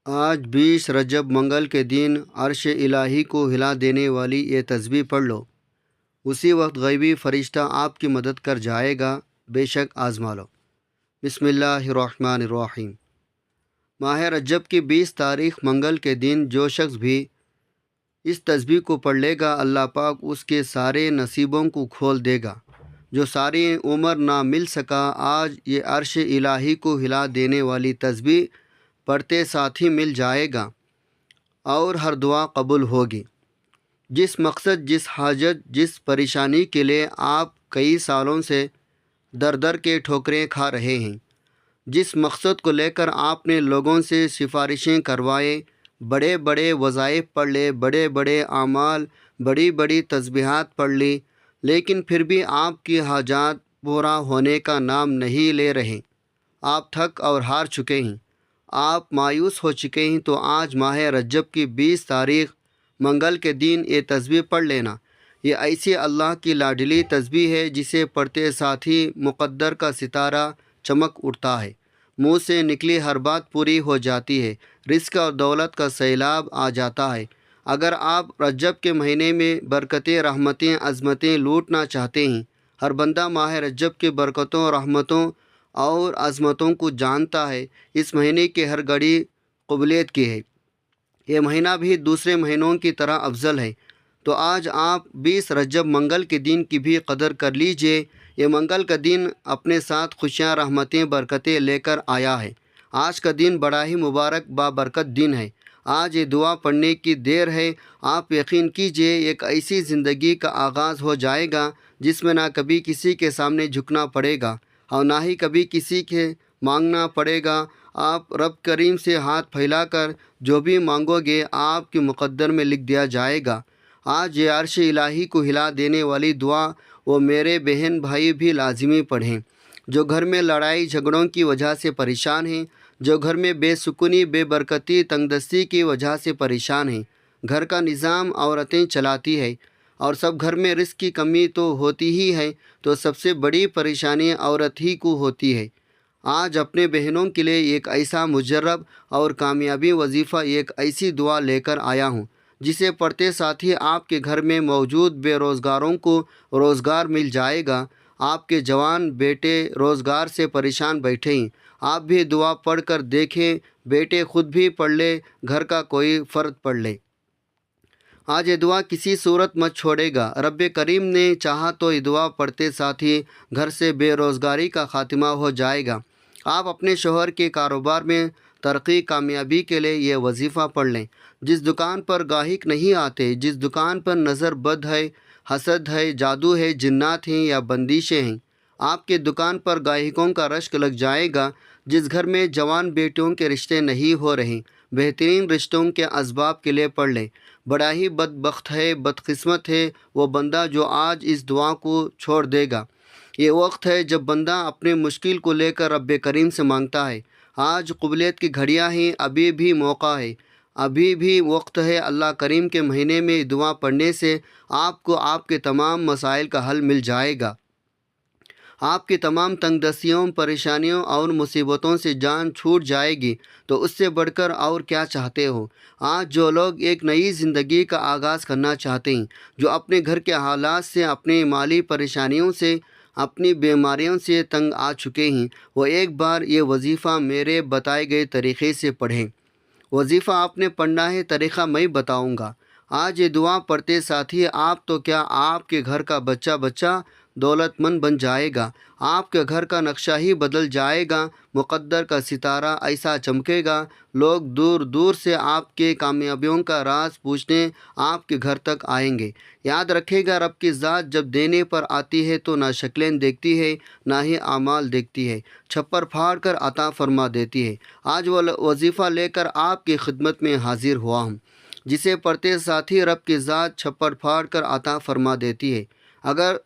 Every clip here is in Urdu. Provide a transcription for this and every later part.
آج 20 رجب منگل کے دن عرش الہی کو ہلا دینے والی یہ تسبیح پڑھ لو۔ اسی وقت غیبی فرشتہ آپ کی مدد کر جائے گا، بے شک آزما لو۔ بسم اللہ الرحمن الرحیم۔ ماہ رجب کی 20 تاریخ منگل کے دن جو شخص بھی اس تسبیح کو پڑھ لے گا، اللہ پاک اس کے سارے نصیبوں کو کھول دے گا۔ جو ساری عمر نہ مل سکا، آج یہ عرش الہی کو ہلا دینے والی تسبیح پڑھتے ساتھ ہی مل جائے گا اور ہر دعا قبول ہوگی۔ جس مقصد، جس حاجت، جس پریشانی کے لیے آپ کئی سالوں سے در در کے ٹھوکریں کھا رہے ہیں، جس مقصد کو لے کر آپ نے لوگوں سے سفارشیں کروائے، بڑے بڑے وظائف پڑھ لے، بڑے بڑے اعمال، بڑی بڑی تسبیحات پڑھ لی، لیکن پھر بھی آپ کی حاجات پورا ہونے کا نام نہیں لے رہے، آپ تھک اور ہار چکے ہیں، آپ مایوس ہو چکے ہیں، تو آج ماہ رجب کی 20 تاریخ منگل کے دن یہ تسبیح پڑھ لینا۔ یہ ایسی اللہ کی لاڈلی تسبیح ہے جسے پڑھتے ساتھ ہی مقدر کا ستارہ چمک اٹھتا ہے، منہ سے نکلی ہر بات پوری ہو جاتی ہے، رزق اور دولت کا سیلاب آ جاتا ہے۔ اگر آپ رجب کے مہینے میں برکتیں، رحمتیں، عظمتیں لوٹنا چاہتے ہیں، ہر بندہ ماہ رجب کے برکتوں، رحمتوں اور عظمتوں کو جانتا ہے۔ اس مہینے کی ہر گھڑی قبولیت کی ہے۔ یہ مہینہ بھی دوسرے مہینوں کی طرح افضل ہے، تو آج آپ 20 رجب منگل کے دن کی بھی قدر کر لیجئے۔ یہ منگل کا دن اپنے ساتھ خوشیاں، رحمتیں، برکتیں لے کر آیا ہے۔ آج کا دن بڑا ہی مبارک بابرکت دن ہے۔ آج یہ دعا پڑھنے کی دیر ہے۔ آپ یقین کیجئے ایک ایسی زندگی کا آغاز ہو جائے گا جس میں نہ کبھی کسی کے سامنے جھکنا پڑے گا اور نہ ہی کبھی کسی کے مانگنا پڑے گا۔ آپ رب کریم سے ہاتھ پھیلا کر جو بھی مانگو گے آپ کے مقدر میں لکھ دیا جائے گا۔ آج یہ عرش الہی کو ہلا دینے والی دعا وہ میرے بہن بھائی بھی لازمی پڑھیں، جو گھر میں لڑائی جھگڑوں کی وجہ سے پریشان ہیں، جو گھر میں بے سکونی، بے برکتی، تنگ دستی کی وجہ سے پریشان ہیں۔ گھر کا نظام عورتیں چلاتی ہے اور سب گھر میں رزق کی کمی تو ہوتی ہی ہے، تو سب سے بڑی پریشانی عورت ہی کو ہوتی ہے۔ آج اپنے بہنوں کے لیے ایک ایسا مجرب اور کامیابی وظیفہ، ایک ایسی دعا لے کر آیا ہوں جسے پڑھتے ساتھ ہی آپ کے گھر میں موجود بے روزگاروں کو روزگار مل جائے گا۔ آپ کے جوان بیٹے روزگار سے پریشان بیٹھے ہیں، آپ بھی دعا پڑھ کر دیکھیں، بیٹے خود بھی پڑھ لے، گھر کا کوئی فرد پڑھ لے۔ آج یہ دعا کسی صورت مت چھوڑے گا۔ رب کریم نے چاہا تو یہ دعا پڑھتے ساتھ ہی گھر سے بے روزگاری کا خاتمہ ہو جائے گا۔ آپ اپنے شوہر کے کاروبار میں ترقی، کامیابی کے لیے یہ وظیفہ پڑھ لیں۔ جس دکان پر گاہک نہیں آتے، جس دکان پر نظر بد ہے، حسد ہے، جادو ہے، جنات ہیں یا بندشیں ہیں، آپ کے دکان پر گاہکوں کا رشک لگ جائے گا۔ جس گھر میں جوان بیٹیوں کے رشتے نہیں ہو رہے، بہترین رشتوں کے اسباب کے لیے پڑھ لیں۔ بڑا ہی بدبخت ہے، بدقسمت ہے وہ بندہ جو آج اس دعا کو چھوڑ دے گا۔ یہ وقت ہے جب بندہ اپنے مشکل کو لے کر رب کریم سے مانگتا ہے۔ آج قبولیت کی گھڑیاں ہیں، ابھی بھی موقع ہے، ابھی بھی وقت ہے۔ اللہ کریم کے مہینے میں دعا پڑھنے سے آپ کو آپ کے تمام مسائل کا حل مل جائے گا۔ آپ کی تمام تنگ دستیوں، پریشانیوں اور مصیبتوں سے جان چھوٹ جائے گی، تو اس سے بڑھ کر اور کیا چاہتے ہو؟ آج جو لوگ ایک نئی زندگی کا آغاز کرنا چاہتے ہیں، جو اپنے گھر کے حالات سے، اپنی مالی پریشانیوں سے، اپنی بیماریوں سے تنگ آ چکے ہیں، وہ ایک بار یہ وظیفہ میرے بتائے گئے طریقے سے پڑھیں۔ وظیفہ آپ نے پڑھنا ہے، طریقہ میں بتاؤں گا۔ آج یہ دعا پڑھتے ساتھ ہی آپ تو کیا، آپ کے گھر کا بچہ بچہ دولت مند بن جائے گا، آپ کے گھر کا نقشہ ہی بدل جائے گا، مقدر کا ستارہ ایسا چمکے گا، لوگ دور دور سے آپ کے کامیابیوں کا راز پوچھنے آپ کے گھر تک آئیں گے۔ یاد رکھے گا، رب کی ذات جب دینے پر آتی ہے تو نہ شکلیں دیکھتی ہے، نہ ہی اعمال دیکھتی ہے، چھپر پھاڑ کر عطا فرما دیتی ہے۔ آج وہ وظیفہ لے کر آپ کی خدمت میں حاضر ہوا ہوں، جسے پڑھتے ساتھ ہی رب کی ذات چھپر پھاڑ کر عطا فرما دیتی ہے۔ اگر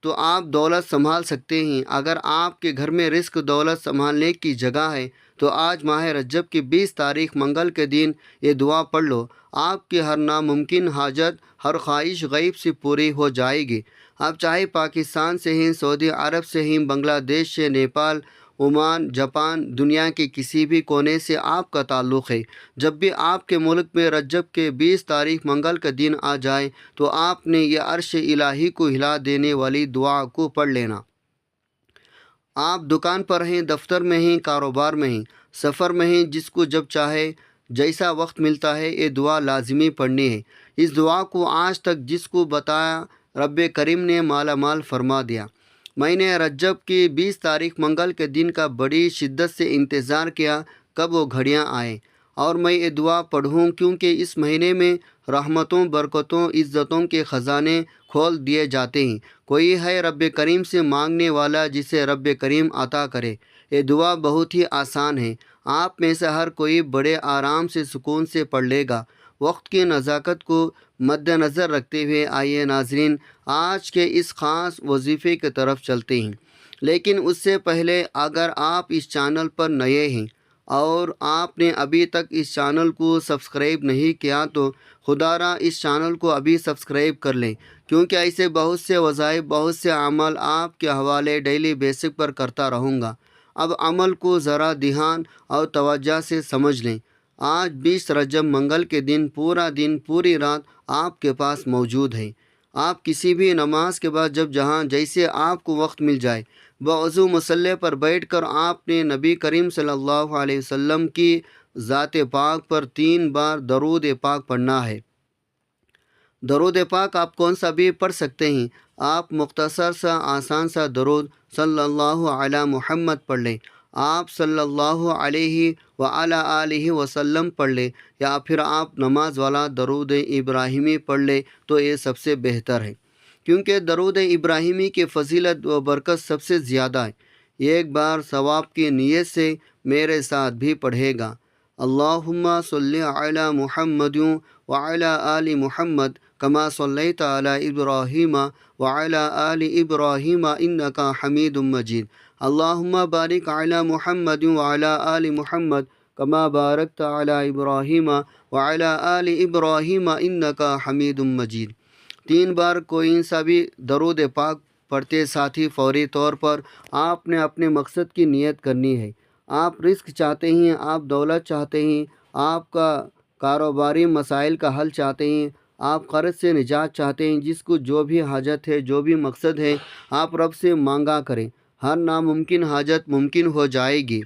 تو آپ دولت سنبھال سکتے ہیں، اگر آپ کے گھر میں رزق دولت سنبھالنے کی جگہ ہے، تو آج ماہ رجب کی 20 تاریخ منگل کے دن یہ دعا پڑھ لو۔ آپ کی ہر ناممکن حاجت، ہر خواہش غیب سے پوری ہو جائے گی۔ آپ چاہے پاکستان سے ہیں، سعودی عرب سے ہیں، بنگلہ دیش سے، نیپال عمان، جاپان، دنیا کے کسی بھی کونے سے آپ کا تعلق ہے، جب بھی آپ کے ملک میں رجب کے 20 تاریخ منگل کا دن آ جائے تو آپ نے یہ عرش الہی کو ہلا دینے والی دعا کو پڑھ لینا۔ آپ دکان پر ہیں، دفتر میں ہیں، کاروبار میں ہیں، سفر میں ہیں، جس کو جب چاہے جیسا وقت ملتا ہے یہ دعا لازمی پڑھنی ہے۔ اس دعا کو آج تک جس کو بتایا رب کریم نے مالا مال فرما دیا۔ میں نے رجب کی 20 تاریخ منگل کے دن کا بڑی شدت سے انتظار کیا کب وہ گھڑیاں آئیں اور میں یہ دعا پڑھوں، کیونکہ اس مہینے میں رحمتوں، برکتوں، عزتوں کے خزانے کھول دیے جاتے ہیں۔ کوئی ہے رب کریم سے مانگنے والا جسے رب کریم عطا کرے۔ یہ دعا بہت ہی آسان ہے، آپ میں سے ہر کوئی بڑے آرام سے سکون سے پڑھ لے گا۔ وقت کی نزاکت کو مد نظر رکھتے ہوئے آئیے ناظرین آج کے اس خاص وظیفے کی طرف چلتے ہیں، لیکن اس سے پہلے اگر آپ اس چینل پر نئے ہیں اور آپ نے ابھی تک اس چینل کو سبسکرائب نہیں کیا تو خدا را اس چینل کو ابھی سبسکرائب کر لیں، کیونکہ ایسے بہت سے وظائف، بہت سے عمل آپ کے حوالے ڈیلی بیسک پر کرتا رہوں گا۔ اب عمل کو ذرا دھیان اور توجہ سے سمجھ لیں۔ آج 20 رجب منگل کے دن پورا دن، پوری رات آپ کے پاس موجود ہے۔ آپ کسی بھی نماز کے بعد جب جہاں جیسے آپ کو وقت مل جائے بوضو مصلی پر بیٹھ کر آپ نے نبی کریم صلی اللہ علیہ وسلم کی ذات پاک پر 3 بار درود پاک پڑھنا ہے۔ درود پاک آپ کون سا بھی پڑھ سکتے ہیں۔ آپ مختصر سا آسان سا درود صلی اللہ علی محمد پڑھ لیں، آپ صلی اللہ علیہ وعلی آلہ وسلم پڑھ لیں، یا پھر آپ نماز والا درود ابراہیمی پڑھ لیں تو یہ سب سے بہتر ہے، کیونکہ درود ابراہیمی کی فضیلت و برکت سب سے زیادہ ہے۔ ایک بار ثواب کی نیت سے میرے ساتھ بھی پڑھے گا۔ اللہم صلی علی محمد وعلی آل محمد کما صلیت علی ابراہیم وعلی آل ابراہیم انک حمید مجید۔ اللہم بارک علی محمد وعلی آل محمد کما بارکت علی ابراہیم وعلی آل ابراہیم انک حمید مجید۔ 3 بار کوئی سا بھی درود پاک پڑھتے ساتھ ہی فوری طور پر آپ نے اپنے مقصد کی نیت کرنی ہے۔ آپ رزق چاہتے ہیں، آپ دولت چاہتے ہیں، آپ کا کاروباری مسائل کا حل چاہتے ہیں، آپ قرض سے نجات چاہتے ہیں، جس کو جو بھی حاجت ہے، جو بھی مقصد ہے، آپ رب سے مانگا کریں، ہر ناممکن حاجت ممکن ہو جائے گی۔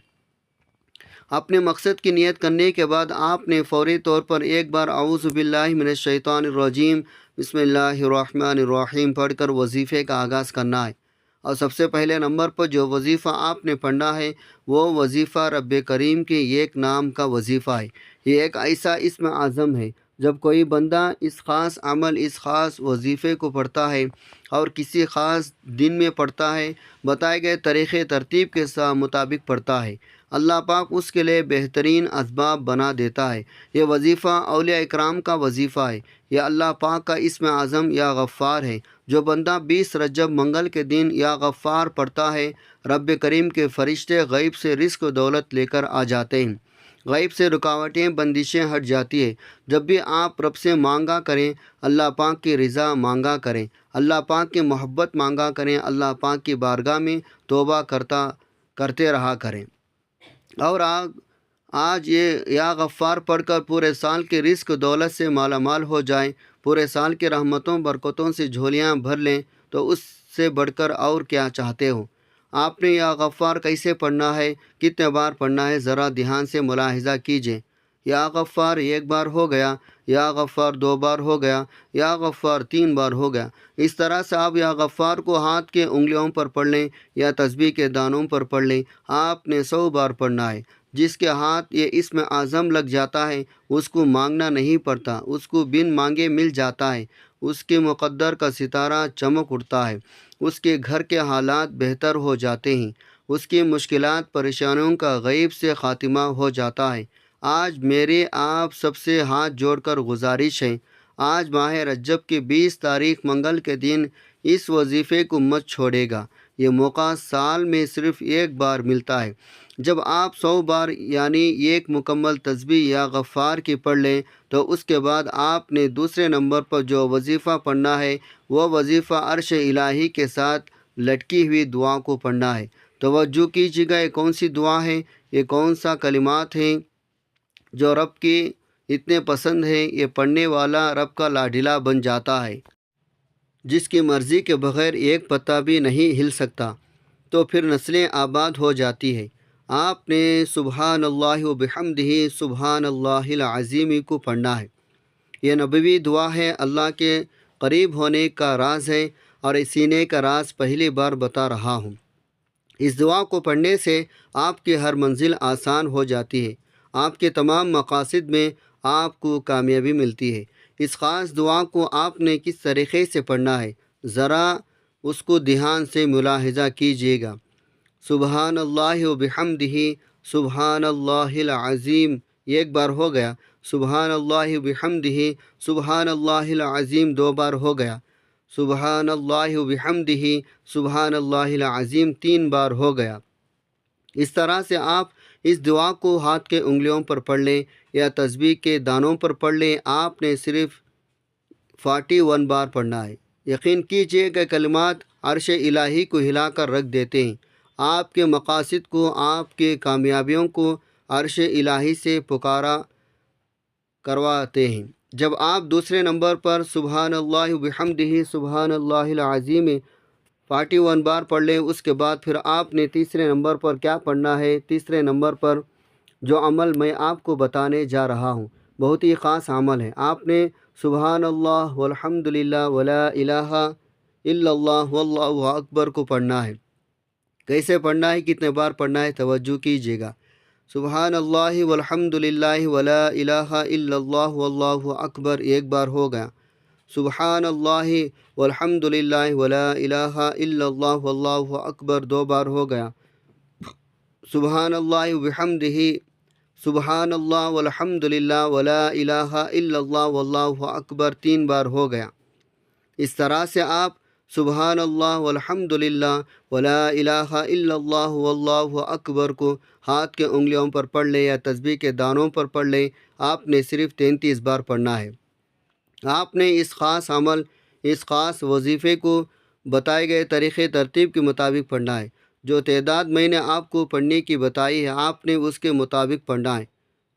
اپنے مقصد کی نیت کرنے کے بعد آپ نے فوری طور پر ایک بار اعوذ باللہ من الشیطان الرجیم بسم اللہ الرحمن الرحیم پڑھ کر وظیفے کا آغاز کرنا ہے۔ اور سب سے پہلے نمبر پر جو وظیفہ آپ نے پڑھنا ہے وہ وظیفہ رب کریم کے ایک نام کا وظیفہ ہے۔ یہ ایک ایسا اسم اعظم ہے، جب کوئی بندہ اس خاص عمل، اس خاص وظیفے کو پڑھتا ہے اور کسی خاص دن میں پڑھتا ہے، بتائے گئے طریقے ترتیب کے مطابق پڑھتا ہے، اللہ پاک اس کے لیے بہترین اسباب بنا دیتا ہے۔ یہ وظیفہ اولیاء اکرام کا وظیفہ ہے، یہ اللہ پاک کا اسم اعظم یا غفار ہے۔ جو بندہ 20 رجب منگل کے دن یا غفار پڑھتا ہے، رب کریم کے فرشتے غیب سے رزق و دولت لے کر آ جاتے ہیں، غیب سے رکاوٹیں، بندشیں ہٹ جاتی ہے۔ جب بھی آپ رب سے مانگا کریں، اللہ پاک کی رضا مانگا کریں، اللہ پاک کی محبت مانگا کریں، اللہ پاک کی بارگاہ میں توبہ کرتے رہا کریں۔ اور آج یہ یا غفار پڑھ کر پورے سال کے رزق دولت سے مالا مال ہو جائیں، پورے سال کے رحمتوں برکتوں سے جھولیاں بھر لیں، تو اس سے بڑھ کر اور کیا چاہتے ہو۔ آپ نے یا غفار کیسے پڑھنا ہے، کتنے بار پڑھنا ہے، ذرا دھیان سے ملاحظہ کیجیے۔ یا غفار 1 بار ہو گیا، یا غفار 2 بار ہو گیا، یا غفار 3 بار ہو گیا۔ اس طرح سے آپ یا غفار کو ہاتھ کے انگلیوں پر پڑھ لیں یا تسبیح کے دانوں پر پڑھ لیں۔ آپ نے 100 بار پڑھنا ہے۔ جس کے ہاتھ یہ اسم اعظم لگ جاتا ہے اس کو مانگنا نہیں پڑتا، اس کو بن مانگے مل جاتا ہے، اس کے مقدر کا ستارہ چمک اٹھتا ہے، اس کے گھر کے حالات بہتر ہو جاتے ہیں، اس کی مشکلات پریشانیوں کا غیب سے خاتمہ ہو جاتا ہے۔ آج میرے آپ سب سے ہاتھ جوڑ کر گزارش ہے، آج ماہ رجب کی 20 تاریخ منگل کے دن اس وظیفے کو مت چھوڑے گا۔ یہ موقع سال میں صرف 1 بار ملتا ہے۔ جب آپ 100 بار یعنی ایک مکمل تسبیح یا غفار کی پڑھ لیں تو اس کے بعد آپ نے دوسرے نمبر پر جو وظیفہ پڑھنا ہے وہ وظیفہ عرش الہی کے ساتھ لٹکی ہوئی دعا کو پڑھنا ہے۔ توجہ کیجیے گا، یہ کون سی دعا ہے، یہ کون سا کلمات ہیں جو رب کی اتنے پسند ہیں۔ یہ پڑھنے والا رب کا لاڈلا بن جاتا ہے، جس کی مرضی کے بغیر ایک پتا بھی نہیں ہل سکتا، تو پھر نسلیں آباد ہو جاتی ہے۔ آپ نے سبحان اللہ و بحمدہ سبحان اللہ العظیم کو پڑھنا ہے۔ یہ نبوی دعا ہے، اللہ کے قریب ہونے کا راز ہے، اور سینے کا راز پہلی بار بتا رہا ہوں۔ اس دعا کو پڑھنے سے آپ کی ہر منزل آسان ہو جاتی ہے، آپ کے تمام مقاصد میں آپ کو کامیابی ملتی ہے۔ اس خاص دعا کو آپ نے کس طریقے سے پڑھنا ہے، ذرا اس کو دھیان سے ملاحظہ کیجیے گا۔ سبحان اللہ و بحمدہ سبحان اللہ العظیم ایک بار ہو گیا، سبحان اللہ و بحمدہ سبحان اللہ العظیم دو بار ہو گیا، سبحان اللہ و بحمدہ سبحان اللہ العظیم تین بار ہو گیا۔ اس طرح سے آپ اس دعا کو ہاتھ کے انگلیوں پر پڑھ لیں یا تسبیح کے دانوں پر پڑھ لیں۔ آپ نے صرف 41 بار پڑھنا ہے۔ یقین کیجیے کہ کلمات عرش الہی کو ہلا کر رکھ دیتے ہیں، آپ کے مقاصد کو، آپ کے کامیابیوں کو عرش الہی سے پکارا کرواتے ہیں۔ جب آپ دوسرے نمبر پر سبحان اللہ و بحمدہ سبحان اللہ العظیم 41 بار پڑھ لیں، اس کے بعد پھر آپ نے تیسرے نمبر پر کیا پڑھنا ہے؟ تیسرے نمبر پر جو عمل میں آپ کو بتانے جا رہا ہوں بہت ہی خاص عمل ہے۔ آپ نے سبحان اللہ والحمد للہ ولا الہ الا اللہ واللہ اکبر کو پڑھنا ہے۔ کیسے پڑھنا ہے، کتنے بار پڑھنا ہے، توجہ کیجیے گا۔ سبحان اللہ والحمد للہ ولا الہ الا اللہ واللہ اکبر ایک بار ہو گیا، سبحان اللہ والحمد للہ ولا الہ الا اللہ واللہ اکبر دو بار ہو گیا، سبحان اللہ وبحمدہ سبحان اللہ والحمد للہ ولا الہ الا اللہ واللہ اکبر تین بار ہو گیا۔ اس طرح سے آپ سبحان اللہ والحمد للہ ولا الہ الا اللہ واللہ اکبر کو ہاتھ کے انگلیوں پر پڑھ لیں یا تسبیح کے دانوں پر پڑھ لیں۔ آپ نے صرف 33 بار پڑھنا ہے۔ آپ نے اس خاص عمل، اس خاص وظیفے کو بتائے گئے طریقے ترتیب کے مطابق پڑھنا ہے۔ جو تعداد میں نے آپ کو پڑھنے کی بتائی ہے، آپ نے اس کے مطابق پڑھنا ہے،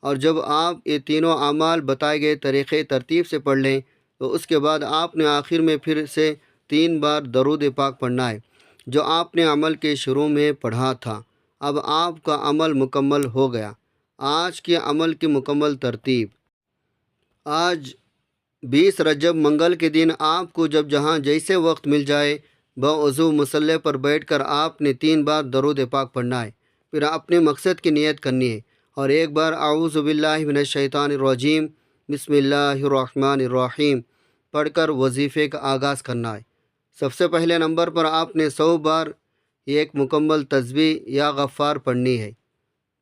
اور جب آپ یہ تینوں اعمال بتائے گئے طریقے ترتیب سے پڑھ لیں تو اس کے بعد آپ نے آخر میں پھر سے 3 بار درود پاک پڑھنا ہے، جو آپ نے عمل کے شروع میں پڑھا تھا۔ اب آپ کا عمل مکمل ہو گیا۔ آج کے عمل کی مکمل ترتیب: آج 20 رجب منگل کے دن آپ کو جب جہاں جیسے وقت مل جائے بوضو مصلی پر بیٹھ کر آپ نے 3 بار درود پاک پڑھنا ہے، پھر اپنے مقصد کی نیت کرنی ہے، اور ایک بار اعوذ باللہ من الشیطان الرجیم بسم اللہ الرحمن الرحیم پڑھ کر وظیفے کا آغاز کرنا ہے۔ سب سے پہلے نمبر پر آپ نے 100 بار ایک مکمل تسبیح یا غفار پڑھنی ہے۔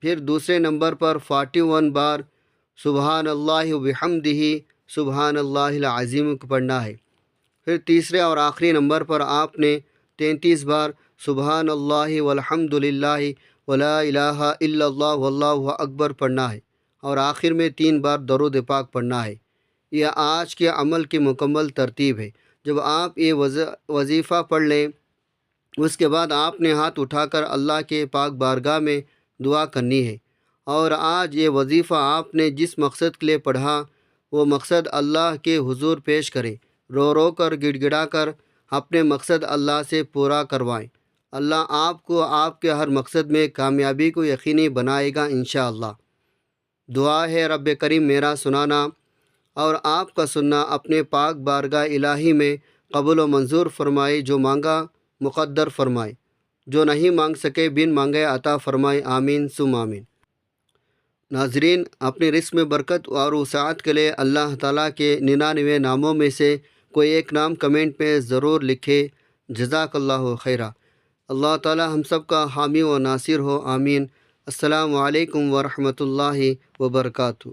پھر دوسرے نمبر پر 41 بار سبحان اللہ وبحمدہ سبحان اللہ العظیم کو پڑھنا ہے۔ پھر تیسرے اور آخری نمبر پر آپ نے 33 بار سبحان اللہ والحمد للہ ولا الہ الا اللہ واللہ اکبر پڑھنا ہے، اور آخر میں 3 بار درود پاک پڑھنا ہے۔ یہ آج کے عمل کی مکمل ترتیب ہے۔ جب آپ یہ وظیفہ پڑھ لیں، اس کے بعد آپ نے ہاتھ اٹھا کر اللہ کے پاک بارگاہ میں دعا کرنی ہے، اور آج یہ وظیفہ آپ نے جس مقصد کے لیے پڑھا وہ مقصد اللہ کے حضور پیش کریں، رو رو کر گڑ گڑا کر اپنے مقصد اللہ سے پورا کروائیں۔ اللہ آپ کو آپ کے ہر مقصد میں کامیابی کو یقینی بنائے گا انشاءاللہ۔ دعا ہے رب کریم میرا سنانا اور آپ کا سننا اپنے پاک بارگاہ الہی میں قبول و منظور فرمائے، جو مانگا مقدر فرمائے، جو نہیں مانگ سکے بن مانگے عطا فرمائے، آمین ثم آمین۔ ناظرین، اپنے رزق میں برکت اور وسعت کے لیے اللہ تعالیٰ کے 99 ناموں میں سے کوئی ایک نام کمنٹ میں ضرور لکھے۔ جزاک اللہ خیرہ۔ اللہ تعالیٰ ہم سب کا حامی و ناصر ہو، آمین۔ السلام علیکم ورحمۃ اللہ وبرکاتہ۔